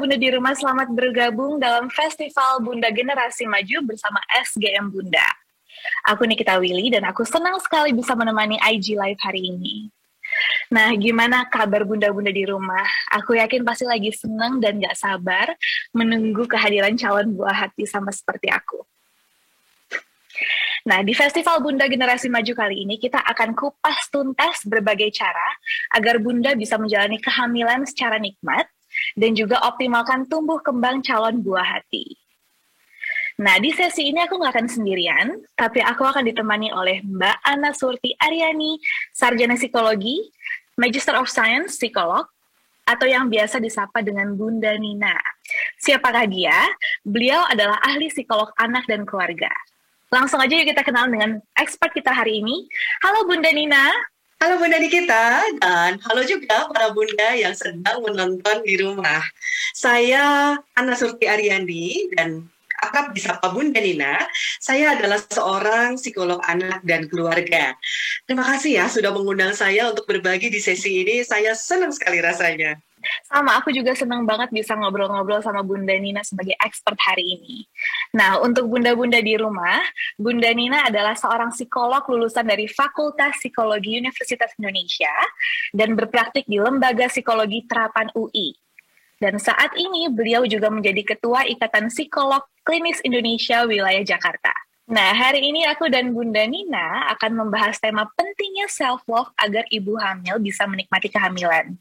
Bunda-Bunda di rumah, selamat bergabung dalam Festival Bunda Generasi Maju bersama SGM Bunda. Aku Nikita Willy dan aku senang sekali bisa menemani IG Live hari ini. Nah, gimana kabar Bunda-Bunda di rumah? Aku yakin pasti lagi senang dan gak sabar menunggu kehadiran calon buah hati sama seperti aku. Nah, di Festival Bunda Generasi Maju kali ini kita akan kupas tuntas berbagai cara agar Bunda bisa menjalani kehamilan secara nikmat dan juga optimalkan tumbuh kembang calon buah hati. Nah, di sesi ini aku nggak akan sendirian, tapi aku akan ditemani oleh Mbak Ana Surti Aryani, Sarjana Psikologi, Magister of Science, Psikolog, atau yang biasa disapa dengan Bunda Nina. Siapakah dia? Beliau adalah ahli psikolog anak dan keluarga. Langsung aja yuk kita kenal dengan expert kita hari ini. Halo Bunda Nina. Halo Bunda Nikita, dan halo juga para Bunda yang sedang menonton di rumah. Saya Ana Surti Aryani dan akrab disapa Bunda Nina. Saya adalah seorang psikolog anak dan keluarga. Terima kasih ya sudah mengundang saya untuk berbagi di sesi ini. Saya senang sekali rasanya. Sama, aku juga senang banget bisa ngobrol-ngobrol sama Bunda Nina sebagai expert hari ini. Nah, untuk Bunda-Bunda di rumah, Bunda Nina adalah seorang psikolog lulusan dari Fakultas Psikologi Universitas Indonesia dan berpraktik di Lembaga Psikologi Terapan UI. Dan saat ini beliau juga menjadi Ketua Ikatan Psikolog Klinis Indonesia Wilayah Jakarta. Nah, hari ini aku dan Bunda Nina akan membahas tema pentingnya self-love agar ibu hamil bisa menikmati kehamilan.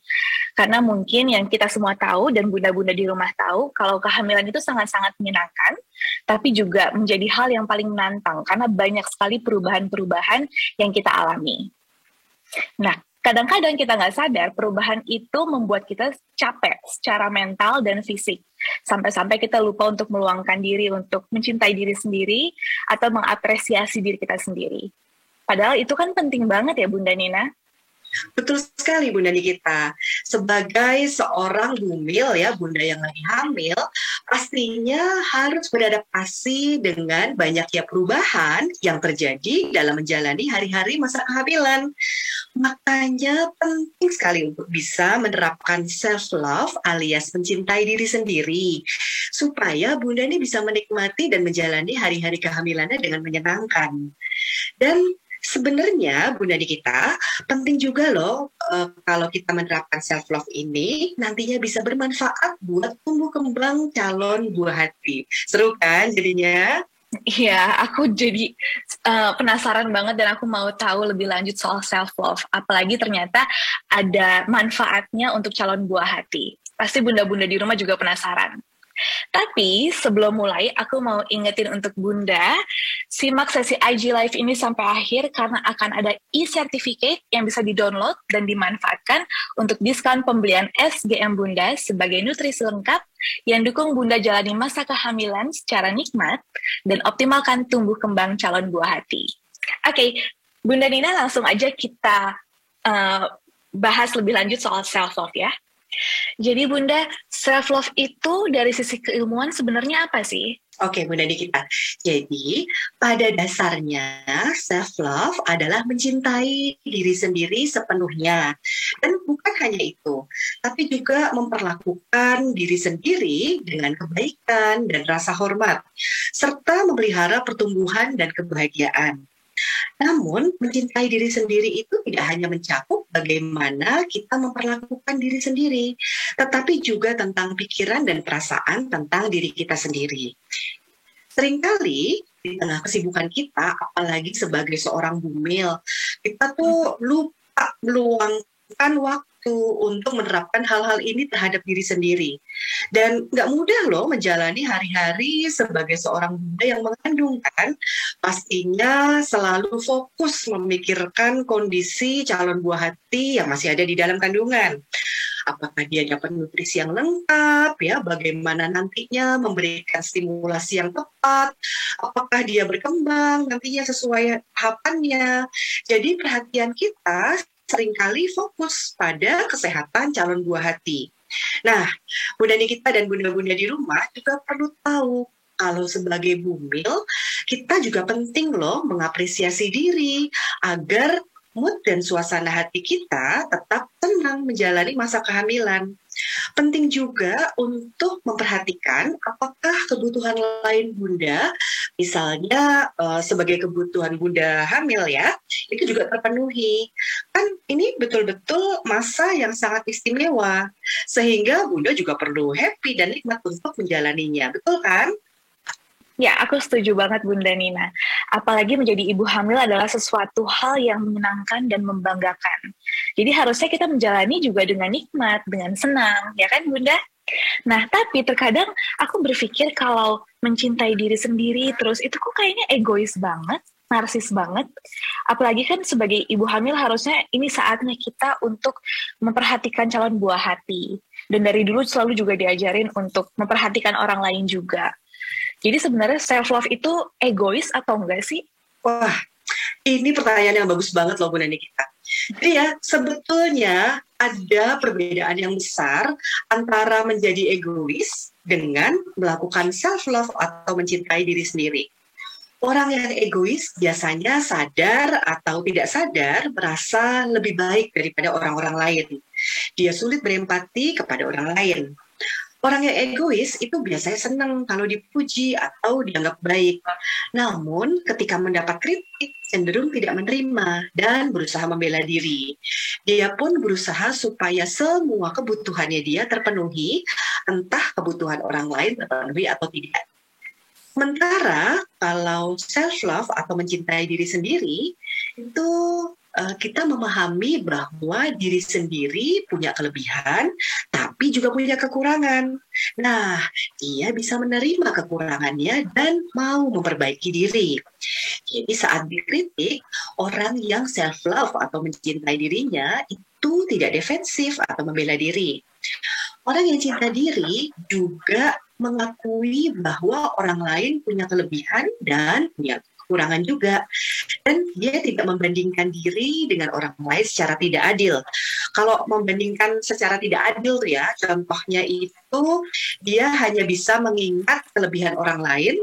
Karena mungkin yang kita semua tahu dan bunda-bunda di rumah tahu, kalau kehamilan itu sangat-sangat menyenangkan, tapi juga menjadi hal yang paling menantang karena banyak sekali perubahan-perubahan yang kita alami. Nah, kadang-kadang kita nggak sadar perubahan itu membuat kita capek secara mental dan fisik. Sampai-sampai kita lupa untuk meluangkan diri untuk mencintai diri sendiri atau mengapresiasi diri kita sendiri. Padahal itu kan penting banget ya Bunda Nina. Betul sekali Bunda Nikita. Sebagai seorang bumil ya, Bunda yang lagi hamil, pastinya harus beradaptasi dengan banyaknya perubahan yang terjadi dalam menjalani hari-hari masa kehamilan. Makanya penting sekali untuk bisa menerapkan self-love alias mencintai diri sendiri. Supaya Bunda ini bisa menikmati dan menjalani hari-hari kehamilannya dengan menyenangkan. Dan sebenarnya Bunda Nikita, penting juga loh kalau kita menerapkan self-love ini nantinya bisa bermanfaat buat tumbuh kembang calon buah hati. Seru kan jadinya? Iya, aku jadi penasaran banget dan aku mau tahu lebih lanjut soal self-love. Apalagi ternyata ada manfaatnya untuk calon buah hati. Pasti bunda-bunda di rumah juga penasaran. Tapi sebelum mulai, aku mau ingetin untuk Bunda, simak sesi IG Live ini sampai akhir karena akan ada e-certificate yang bisa di-download dan dimanfaatkan untuk diskon pembelian SGM Bunda sebagai nutrisi lengkap yang dukung Bunda jalani masa kehamilan secara nikmat dan optimalkan tumbuh kembang calon buah hati. Oke, Bunda Nina langsung aja kita bahas lebih lanjut soal self-love ya. Jadi Bunda, self-love itu dari sisi keilmuan sebenarnya apa sih? Oke Bunda Nikita, jadi pada dasarnya self-love adalah mencintai diri sendiri sepenuhnya. Dan bukan hanya itu, tapi juga memperlakukan diri sendiri dengan kebaikan dan rasa hormat, serta memelihara pertumbuhan dan kebahagiaan. Namun, mencintai diri sendiri itu tidak hanya mencakup bagaimana kita memperlakukan diri sendiri, tetapi juga tentang pikiran dan perasaan tentang diri kita sendiri. Seringkali di tengah kesibukan kita, apalagi sebagai seorang bumil, kita tuh lupa meluangkan waktu untuk menerapkan hal-hal ini terhadap diri sendiri. Dan nggak mudah loh menjalani hari-hari sebagai seorang bunda yang mengandung kan. Pastinya selalu fokus memikirkan kondisi calon buah hati yang masih ada di dalam kandungan. Apakah dia dapat nutrisi yang lengkap, ya, bagaimana nantinya memberikan stimulasi yang tepat, apakah dia berkembang nantinya sesuai harapannya. Jadi perhatian kita seringkali fokus pada kesehatan calon buah hati. Nah, Bunda Nikita dan bunda-bunda di rumah juga perlu tahu kalau sebagai bumil, kita juga penting loh mengapresiasi diri agar mood dan suasana hati kita tetap tenang menjalani masa kehamilan. Penting juga untuk memperhatikan apakah kebutuhan lain Bunda, misalnya sebagai kebutuhan Bunda hamil ya, itu juga terpenuhi. Kan ini betul-betul masa yang sangat istimewa, sehingga Bunda juga perlu happy dan nikmat untuk menjalaninya, betul kan? Ya, aku setuju banget Bunda Nina. Apalagi menjadi ibu hamil adalah sesuatu hal yang menyenangkan dan membanggakan. Jadi harusnya kita menjalani juga dengan nikmat, dengan senang, ya kan Bunda? Nah, tapi terkadang aku berpikir kalau mencintai diri sendiri terus itu kok kayaknya egois banget, narsis banget. Apalagi kan sebagai ibu hamil harusnya ini saatnya kita untuk memperhatikan calon buah hati. Dan dari dulu selalu juga diajarin untuk memperhatikan orang lain juga. Jadi sebenarnya self love itu egois atau enggak sih? Wah, ini pertanyaan yang bagus banget loh Bu Nani kita. Jadi ya, sebetulnya ada perbedaan yang besar antara menjadi egois dengan melakukan self love atau mencintai diri sendiri. Orang yang egois biasanya sadar atau tidak sadar merasa lebih baik daripada orang-orang lain. Dia sulit berempati kepada orang lain. Orang yang egois itu biasanya senang kalau dipuji atau dianggap baik. Namun ketika mendapat kritik cenderung tidak menerima dan berusaha membela diri. Dia pun berusaha supaya semua kebutuhannya dia terpenuhi, entah kebutuhan orang lain terpenuhi atau tidak. Sementara kalau self-love atau mencintai diri sendiri, itu kita memahami bahwa diri sendiri punya kelebihan, tapi juga punya kekurangan. Nah, dia bisa menerima kekurangannya dan mau memperbaiki diri. Jadi saat dikritik, orang yang self-love atau mencintai dirinya itu tidak defensif atau membela diri. Orang yang cinta diri juga mengakui bahwa orang lain punya kelebihan dan punya kekurangan juga. Dan dia tidak membandingkan diri dengan orang lain secara tidak adil. Kalau membandingkan secara tidak adil ya, contohnya itu dia hanya bisa mengingat kelebihan orang lain,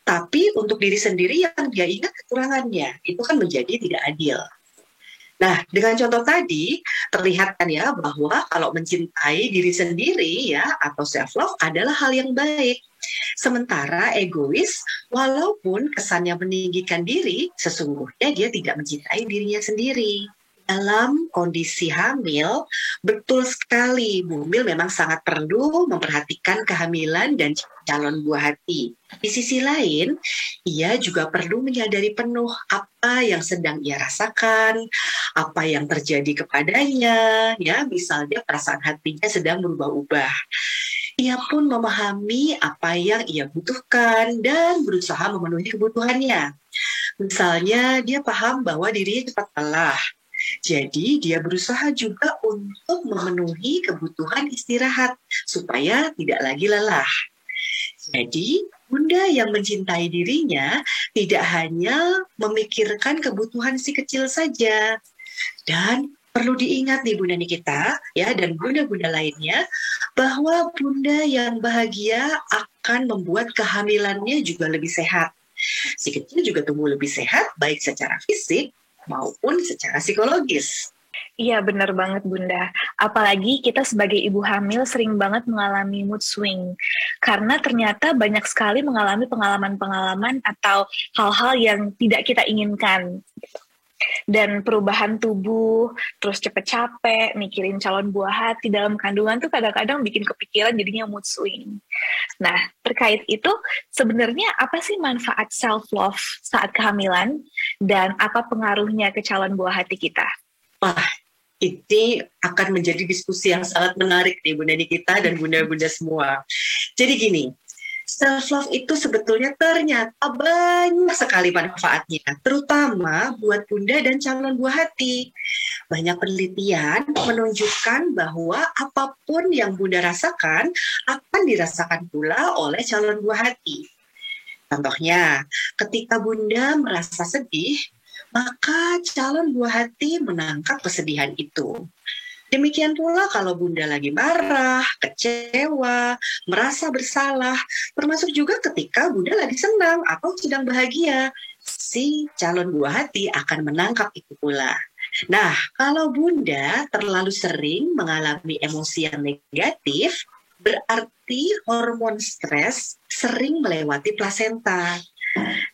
tapi untuk diri sendiri yang dia ingat kekurangannya. Itu kan menjadi tidak adil. Nah, dengan contoh tadi, terlihat kan ya bahwa kalau mencintai diri sendiri ya atau self-love adalah hal yang baik. Sementara egois, walaupun kesannya meninggikan diri, sesungguhnya dia tidak mencintai dirinya sendiri. Dalam kondisi hamil, betul sekali Bu Mil memang sangat perlu memperhatikan kehamilan dan calon buah hati. Di sisi lain, ia juga perlu menyadari penuh apa yang sedang ia rasakan, apa yang terjadi kepadanya, ya misalnya perasaan hatinya sedang berubah-ubah. Ia pun memahami apa yang ia butuhkan dan berusaha memenuhi kebutuhannya. Misalnya, dia paham bahwa dirinya cepat lelah. Jadi dia berusaha juga untuk memenuhi kebutuhan istirahat supaya tidak lagi lelah. Jadi Bunda yang mencintai dirinya tidak hanya memikirkan kebutuhan si kecil saja. Dan perlu diingat nih Bunda Nikita ya dan bunda-bunda lainnya bahwa Bunda yang bahagia akan membuat kehamilannya juga lebih sehat. Si kecil juga tumbuh lebih sehat baik secara fisik maupun secara psikologis. Iya benar banget Bunda. Apalagi kita sebagai ibu hamil sering banget mengalami mood swing. Karena ternyata banyak sekali mengalami pengalaman-pengalaman atau hal-hal yang tidak kita inginkan. Dan perubahan tubuh, terus cepet capek, mikirin calon buah hati dalam kandungan tuh kadang-kadang bikin kepikiran jadinya mood swing. Nah, terkait itu sebenarnya apa sih manfaat self-love saat kehamilan dan apa pengaruhnya ke calon buah hati kita? Wah, ini akan menjadi diskusi yang sangat menarik nih Bunda Nikita dan bunda-bunda semua. Jadi gini, self-love itu sebetulnya ternyata banyak sekali manfaatnya, terutama buat bunda dan calon buah hati. Banyak penelitian menunjukkan bahwa apapun yang bunda rasakan akan dirasakan pula oleh calon buah hati. Contohnya, ketika bunda merasa sedih, maka calon buah hati menangkap kesedihan itu. Demikian pula kalau bunda lagi marah, kecewa, merasa bersalah, termasuk juga ketika bunda lagi senang atau sedang bahagia, si calon buah hati akan menangkap itu pula. Nah, kalau Bunda terlalu sering mengalami emosi yang negatif, berarti hormon stres sering melewati plasenta.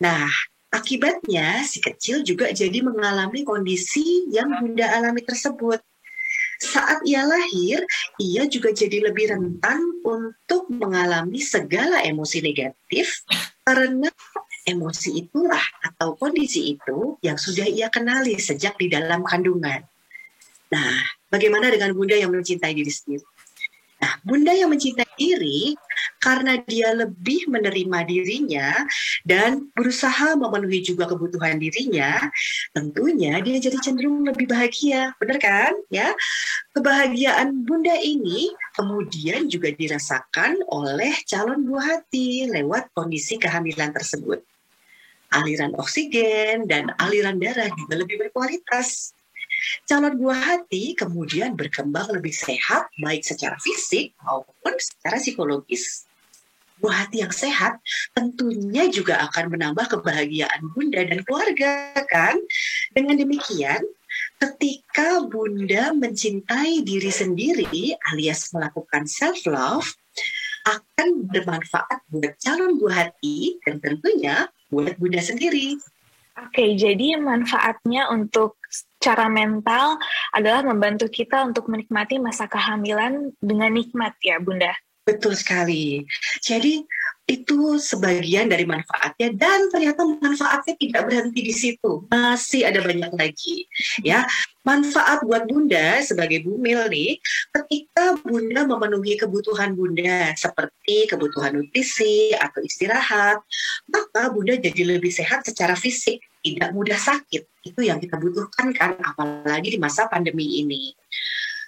Nah, akibatnya si kecil juga jadi mengalami kondisi yang Bunda alami tersebut. Saat ia lahir, ia juga jadi lebih rentan untuk mengalami segala emosi negatif karena emosi itulah atau kondisi itu yang sudah ia kenali sejak di dalam kandungan. Nah, bagaimana dengan Bunda yang mencintai diri sendiri? Nah, Bunda yang mencintai diri karena dia lebih menerima dirinya dan berusaha memenuhi juga kebutuhan dirinya, tentunya dia jadi cenderung lebih bahagia, benar kan? Ya, kebahagiaan Bunda ini kemudian juga dirasakan oleh calon buah hati lewat kondisi kehamilan tersebut. Aliran oksigen dan aliran darah juga lebih berkualitas. Calon buah hati kemudian berkembang lebih sehat, baik secara fisik maupun secara psikologis. Buah hati yang sehat tentunya juga akan menambah kebahagiaan Bunda dan keluarga, kan? Dengan demikian, ketika Bunda mencintai diri sendiri alias melakukan self-love, akan bermanfaat buat calon buah hati dan tentunya buat Bunda sendiri. Oke, jadi manfaatnya untuk secara mental adalah membantu kita untuk menikmati masa kehamilan dengan nikmat ya, Bunda? Betul sekali. Jadi itu sebagian dari manfaatnya dan ternyata manfaatnya tidak berhenti di situ. Masih ada banyak lagi. Ya, manfaat buat Bunda sebagai bumil nih, ketika Bunda memenuhi kebutuhan Bunda seperti kebutuhan nutrisi atau istirahat, maka Bunda jadi lebih sehat secara fisik, tidak mudah sakit. Itu yang kita butuhkan kan, apalagi di masa pandemi ini.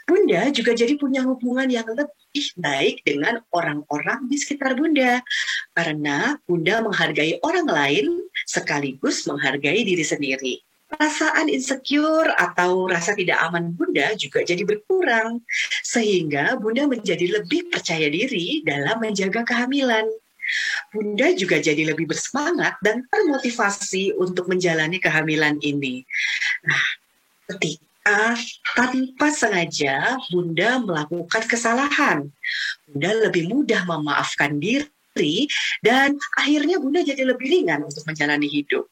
Bunda juga jadi punya hubungan yang lebih baik dengan orang-orang di sekitar Bunda. Karena Bunda menghargai orang lain sekaligus menghargai diri sendiri. Perasaan insecure atau rasa tidak aman Bunda juga jadi berkurang. Sehingga Bunda menjadi lebih percaya diri dalam menjaga kehamilan. Bunda juga jadi lebih bersemangat dan termotivasi untuk menjalani kehamilan ini. Nah, ketika tanpa sengaja Bunda melakukan kesalahan, Bunda lebih mudah memaafkan diri dan akhirnya Bunda jadi lebih ringan untuk menjalani hidup.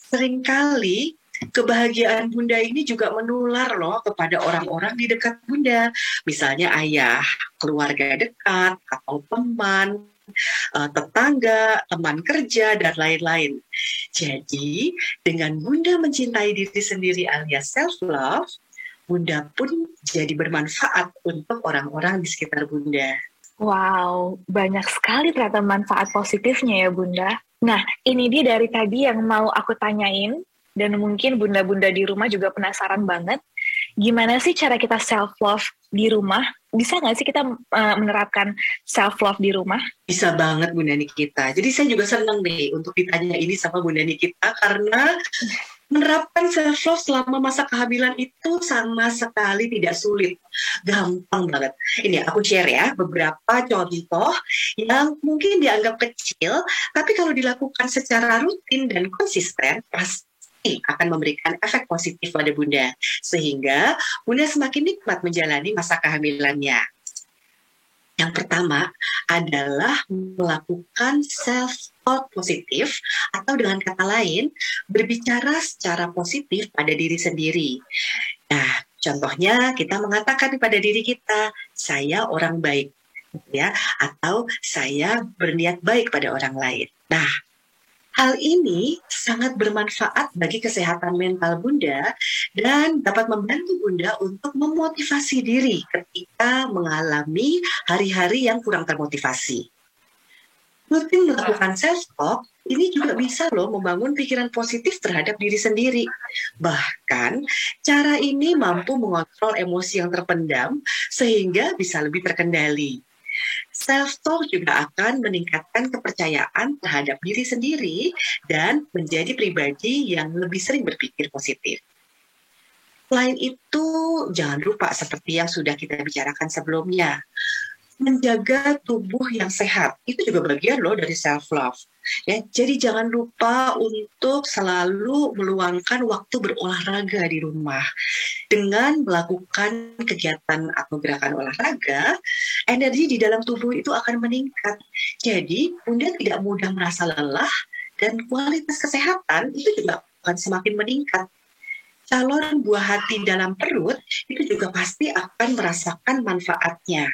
Seringkali kebahagiaan Bunda ini juga menular loh kepada orang-orang di dekat Bunda. Misalnya ayah, keluarga dekat, atau teman, tetangga, teman kerja, dan lain-lain. Jadi, dengan Bunda mencintai diri sendiri alias self-love, Bunda pun jadi bermanfaat untuk orang-orang di sekitar Bunda. Wow, banyak sekali ternyata manfaat positifnya ya Bunda. Nah, ini dia dari tadi yang mau aku tanyain, dan mungkin bunda-bunda di rumah juga penasaran banget, gimana sih cara kita self-love di rumah? Bisa nggak sih kita menerapkan self-love di rumah? Bisa banget Bunda Nikita. Jadi saya juga senang nih untuk ditanya ini sama Bunda Nikita, karena menerapkan self-love selama masa kehamilan itu sama sekali tidak sulit. Gampang banget. Ini aku share ya beberapa contoh yang mungkin dianggap kecil, tapi kalau dilakukan secara rutin dan konsisten, pasti akan memberikan efek positif pada Bunda. Sehingga Bunda semakin nikmat menjalani masa kehamilannya. Yang pertama adalah melakukan self-talk positif, atau dengan kata lain, berbicara secara positif pada diri sendiri. Nah, contohnya kita mengatakan pada diri kita, saya orang baik, ya, atau saya berniat baik pada orang lain. Nah, hal ini sangat bermanfaat bagi kesehatan mental Bunda dan dapat membantu Bunda untuk memotivasi diri ketika mengalami hari-hari yang kurang termotivasi. Rutin melakukan self-talk ini juga bisa loh membangun pikiran positif terhadap diri sendiri. Bahkan cara ini mampu mengontrol emosi yang terpendam sehingga bisa lebih terkendali. Self-talk juga akan meningkatkan kepercayaan terhadap diri sendiri dan menjadi pribadi yang lebih sering berpikir positif. Selain itu, jangan lupa seperti yang sudah kita bicarakan sebelumnya, menjaga tubuh yang sehat. Itu juga bagian loh dari self love. Ya, jadi jangan lupa untuk selalu meluangkan waktu berolahraga di rumah. Dengan melakukan kegiatan atau gerakan olahraga, energi di dalam tubuh itu akan meningkat. Jadi, Bunda tidak mudah merasa lelah dan kualitas kesehatan itu juga akan semakin meningkat. Calon buah hati dalam perut itu juga pasti akan merasakan manfaatnya.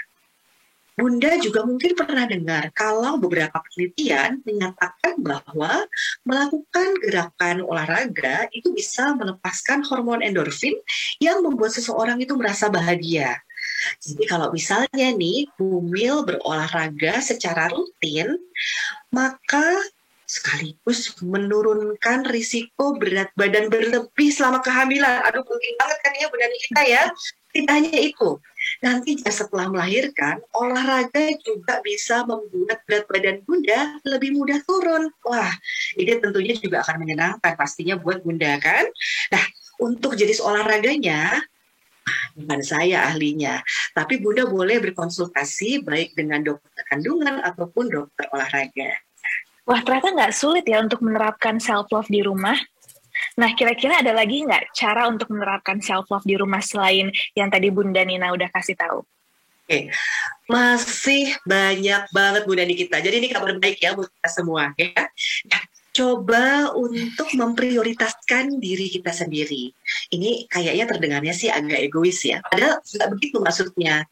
Bunda juga mungkin pernah dengar kalau beberapa penelitian menyatakan bahwa melakukan gerakan olahraga itu bisa melepaskan hormon endorfin yang membuat seseorang itu merasa bahagia. Jadi kalau misalnya nih Bumil berolahraga secara rutin, maka sekaligus menurunkan risiko berat badan berlebih selama kehamilan. Aduh, penting banget kan ya Bunda kita ya. Tidak hanya itu, nanti setelah melahirkan, olahraga juga bisa membuat berat badan Bunda lebih mudah turun. Wah, ini tentunya juga akan menyenangkan pastinya buat Bunda kan. Nah, untuk jenis olahraganya, bukan saya ahlinya, tapi Bunda boleh berkonsultasi baik dengan dokter kandungan ataupun dokter olahraga. Wah, ternyata nggak sulit ya untuk menerapkan self-love di rumah. Nah, kira-kira ada lagi nggak cara untuk menerapkan self-love di rumah selain yang tadi Bunda Nina udah kasih tahu? Oke, masih banyak banget Bunda Nikita. Jadi ini kabar baik ya buat kita semua. Ya. Coba untuk memprioritaskan diri kita sendiri. Ini kayaknya terdengarnya sih agak egois ya. Padahal nggak begitu maksudnya.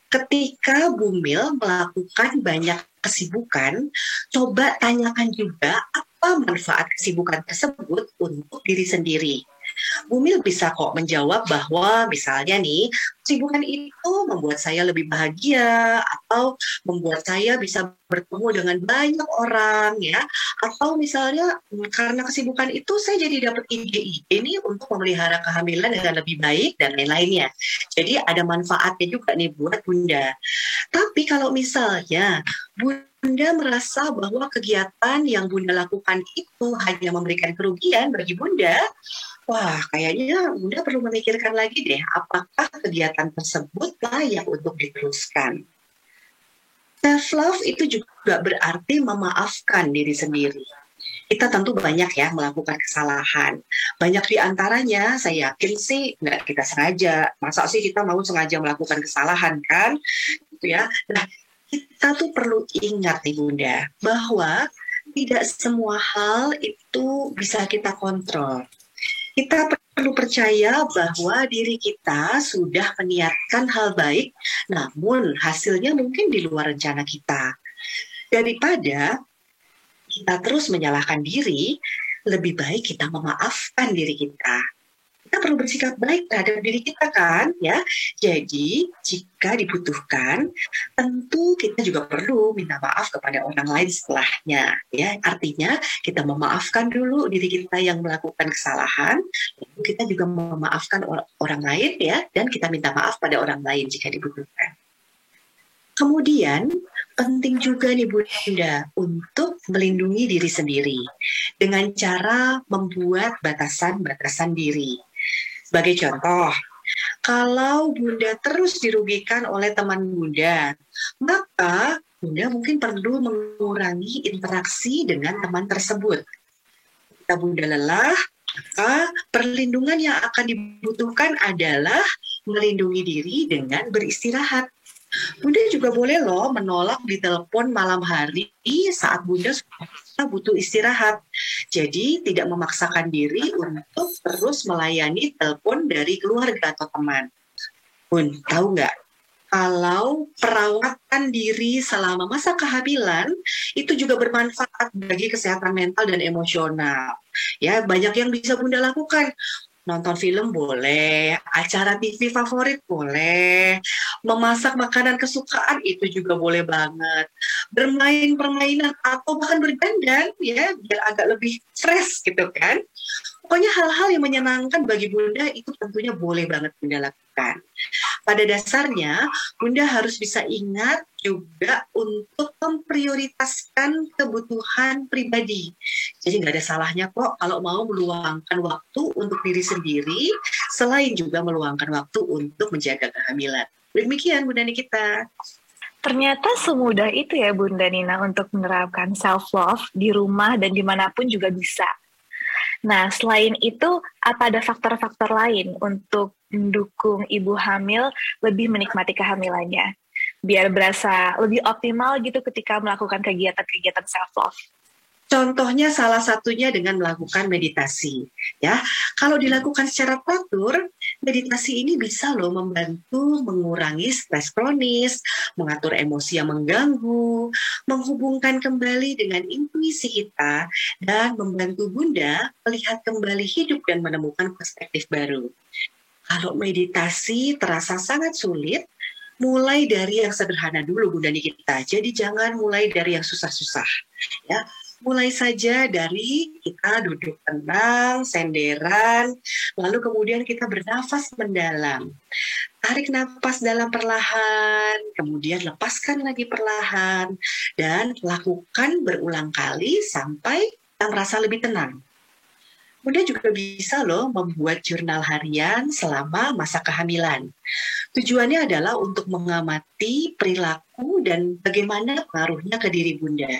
Ketika Bumil melakukan banyak kesibukan, coba tanyakan juga apa manfaat kesibukan tersebut untuk diri sendiri. Bumil bisa kok menjawab bahwa misalnya nih, kesibukan itu membuat saya lebih bahagia atau membuat saya bisa bertemu dengan banyak orang ya, atau misalnya karena kesibukan itu saya jadi dapat ide-ide nih untuk memelihara kehamilan dengan lebih baik dan lain-lainnya. Jadi ada manfaatnya juga nih buat Bunda. Tapi kalau misalnya Bunda merasa bahwa kegiatan yang Bunda lakukan itu hanya memberikan kerugian bagi Bunda, wah, kayaknya Bunda perlu memikirkan lagi deh, apakah kegiatan tersebut layak untuk diteruskan. Self-love itu juga berarti memaafkan diri sendiri. Kita tentu banyak ya melakukan kesalahan. Banyak di antaranya saya yakin sih nggak kita sengaja. Masa sih kita mau sengaja melakukan kesalahan kan? Gitu ya. Nah, kita tuh perlu ingat nih Bunda, bahwa tidak semua hal itu bisa kita kontrol. Kita perlu percaya bahwa diri kita sudah meniatkan hal baik, namun hasilnya mungkin di luar rencana kita. Daripada kita terus menyalahkan diri, lebih baik kita memaafkan diri kita. Kita perlu bersikap baik terhadap diri kita kan, ya. Jadi jika dibutuhkan, tentu kita juga perlu minta maaf kepada orang lain setelahnya, ya. Artinya kita memaafkan dulu diri kita yang melakukan kesalahan, lalu kita juga memaafkan orang lain, ya, dan kita minta maaf pada orang lain jika dibutuhkan. Kemudian penting juga nih Bunda untuk melindungi diri sendiri dengan cara membuat batasan-batasan diri. Sebagai contoh, kalau Bunda terus dirugikan oleh teman Bunda, maka Bunda mungkin perlu mengurangi interaksi dengan teman tersebut. Jika Bunda lelah, maka perlindungan yang akan dibutuhkan adalah melindungi diri dengan beristirahat. Bunda juga boleh loh menolak ditelepon malam hari saat Bunda butuh istirahat. Jadi tidak memaksakan diri untuk terus melayani telepon dari keluarga atau teman. Bun, tahu nggak? Kalau perawatan diri selama masa kehamilan itu juga bermanfaat bagi kesehatan mental dan emosional. Ya, banyak yang bisa Bunda lakukan. Nonton film boleh, acara TV favorit boleh, memasak makanan kesukaan itu juga boleh banget. Bermain permainan atau bahkan berdandan ya, biar agak lebih fresh gitu kan. Pokoknya hal-hal yang menyenangkan bagi Bunda itu tentunya boleh banget Bunda lakukan. Pada dasarnya, Bunda harus bisa ingat juga untuk memprioritaskan kebutuhan pribadi. Jadi nggak ada salahnya kok kalau mau meluangkan waktu untuk diri sendiri, selain juga meluangkan waktu untuk menjaga kehamilan. Demikian Bunda Nikita. Ternyata semudah itu ya Bunda Nina untuk menerapkan self-love di rumah dan dimanapun juga bisa. Nah, selain itu, apa ada faktor-faktor lain untuk mendukung ibu hamil lebih menikmati kehamilannya? Biar berasa lebih optimal gitu ketika melakukan kegiatan-kegiatan self-love. Contohnya salah satunya dengan melakukan meditasi. Ya, kalau dilakukan secara teratur, meditasi ini bisa loh membantu mengurangi stres kronis, mengatur emosi yang mengganggu, menghubungkan kembali dengan intuisi kita, dan membantu Bunda melihat kembali hidup dan menemukan perspektif baru. Kalau meditasi terasa sangat sulit, mulai dari yang sederhana dulu Bunda Nikita. Jadi jangan mulai dari yang susah-susah. Ya, mulai saja dari kita duduk tenang, senderan, lalu kemudian kita bernafas mendalam. Tarik nafas dalam perlahan, kemudian lepaskan lagi perlahan, dan lakukan berulang kali sampai kita merasa lebih tenang. Bunda juga bisa loh membuat jurnal harian selama masa kehamilan. Tujuannya adalah untuk mengamati perilaku dan bagaimana pengaruhnya ke diri Bunda.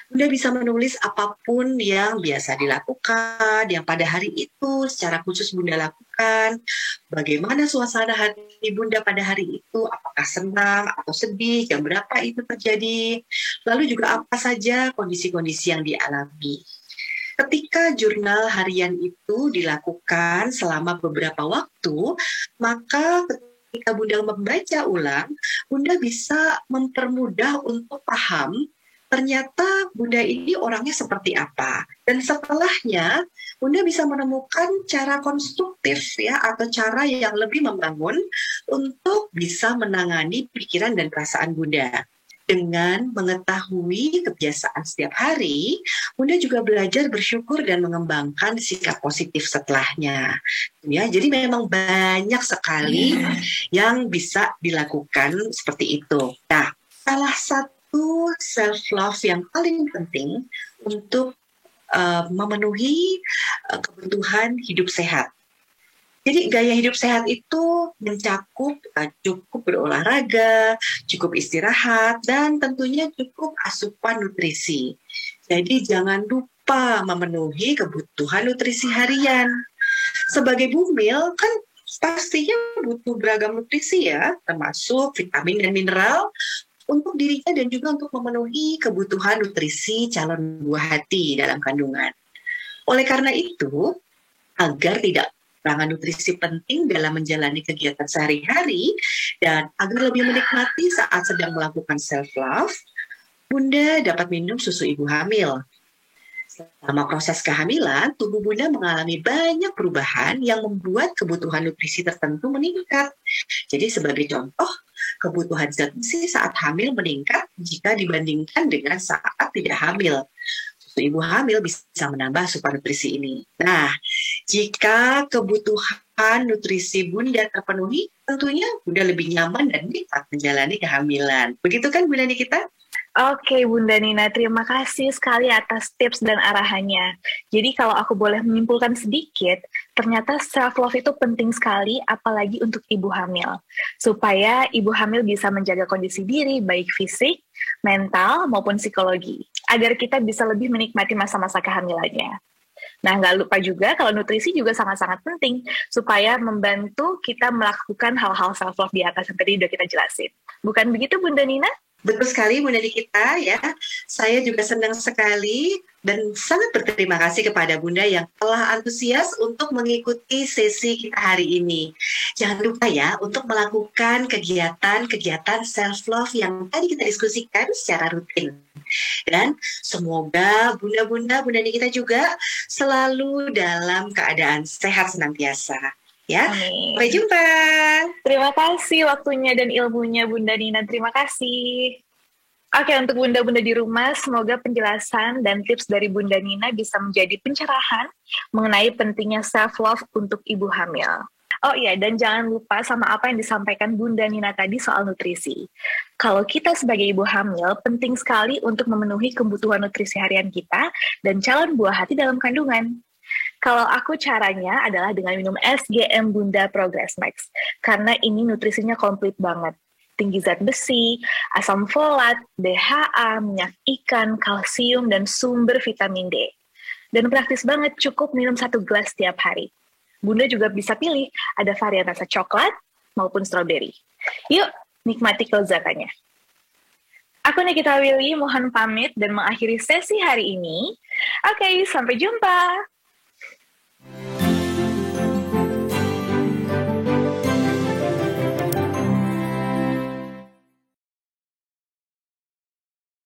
Bunda bisa menulis apapun yang biasa dilakukan, yang pada hari itu secara khusus Bunda lakukan. Bagaimana suasana hati Bunda pada hari itu, apakah senang atau sedih, jam berapa itu terjadi. Lalu juga apa saja kondisi-kondisi yang dialami. Ketika jurnal harian itu dilakukan selama beberapa waktu, maka ketika Bunda membaca ulang, Bunda bisa mempermudah untuk paham ternyata Bunda ini orangnya seperti apa. Dan setelahnya, Bunda bisa menemukan cara konstruktif ya, atau cara yang lebih membangun untuk bisa menangani pikiran dan perasaan Bunda. Dengan mengetahui kebiasaan setiap hari, Bunda juga belajar bersyukur dan mengembangkan sikap positif setelahnya. Ya, jadi memang banyak sekali yang bisa dilakukan seperti itu. Nah, salah satu self-love yang paling penting untuk memenuhi kebutuhan hidup sehat. Jadi gaya hidup sehat itu mencakup cukup berolahraga, cukup istirahat, dan tentunya cukup asupan nutrisi. Jadi jangan lupa memenuhi kebutuhan nutrisi harian. Sebagai bumil kan pastinya butuh beragam nutrisi ya, termasuk vitamin dan mineral, untuk dirinya dan juga untuk memenuhi kebutuhan nutrisi calon buah hati dalam kandungan. Oleh karena itu, agar tidak kekurangan nutrisi penting dalam menjalani kegiatan sehari-hari dan agar lebih menikmati saat sedang melakukan self-love, Bunda dapat minum susu ibu hamil. Selama proses kehamilan, tubuh Bunda mengalami banyak perubahan yang membuat kebutuhan nutrisi tertentu meningkat. Jadi sebagai contoh, kebutuhan zat besi saat hamil meningkat jika dibandingkan dengan saat tidak hamil. Susu ibu hamil bisa menambah asupan nutrisi ini. Nah, jika kebutuhan nutrisi Bunda terpenuhi, tentunya Bunda lebih nyaman dan nikmat menjalani kehamilan. Begitu kan Bunda Nikita? Oke, Bunda Nina, terima kasih sekali atas tips dan arahannya. Jadi kalau aku boleh menyimpulkan sedikit, ternyata self-love itu penting sekali, apalagi untuk ibu hamil. Supaya ibu hamil bisa menjaga kondisi diri, baik fisik, mental, maupun psikologi. Agar kita bisa lebih menikmati masa-masa kehamilannya. Nah, nggak lupa juga kalau nutrisi juga sangat-sangat penting, supaya membantu kita melakukan hal-hal self-love di atas yang tadi udah kita jelasin. Bukan begitu, Bunda Nina? Betul sekali Bunda Nikita ya. Saya juga senang sekali dan sangat berterima kasih kepada Bunda yang telah antusias untuk mengikuti sesi kita hari ini. Jangan lupa ya untuk melakukan kegiatan-kegiatan self-love yang tadi kita diskusikan secara rutin. Dan semoga Bunda Nikita juga selalu dalam keadaan sehat senantiasa. Ya, Amin. sampai jumpa. Terima kasih waktunya dan ilmunya Bunda Nina. Terima kasih. Oke, untuk bunda-bunda di rumah, semoga penjelasan dan tips dari Bunda Nina bisa menjadi pencerahan mengenai pentingnya self-love untuk ibu hamil. Oh iya, dan jangan lupa sama apa yang disampaikan Bunda Nina tadi soal nutrisi. Kalau kita sebagai ibu hamil, penting sekali untuk memenuhi kebutuhan nutrisi harian kita dan calon buah hati dalam kandungan. Kalau aku caranya adalah dengan minum SGM Bunda Progress Max, karena ini nutrisinya komplit banget. tinggi zat besi, asam folat, DHA, minyak ikan, kalsium, dan sumber vitamin D. Dan praktis banget, cukup minum 1 gelas setiap hari. Bunda juga bisa pilih, ada varian rasa coklat maupun stroberi. Yuk, nikmati kelezatannya. Aku Nikita Willy, mohon pamit dan mengakhiri sesi hari ini. Oke, sampai jumpa.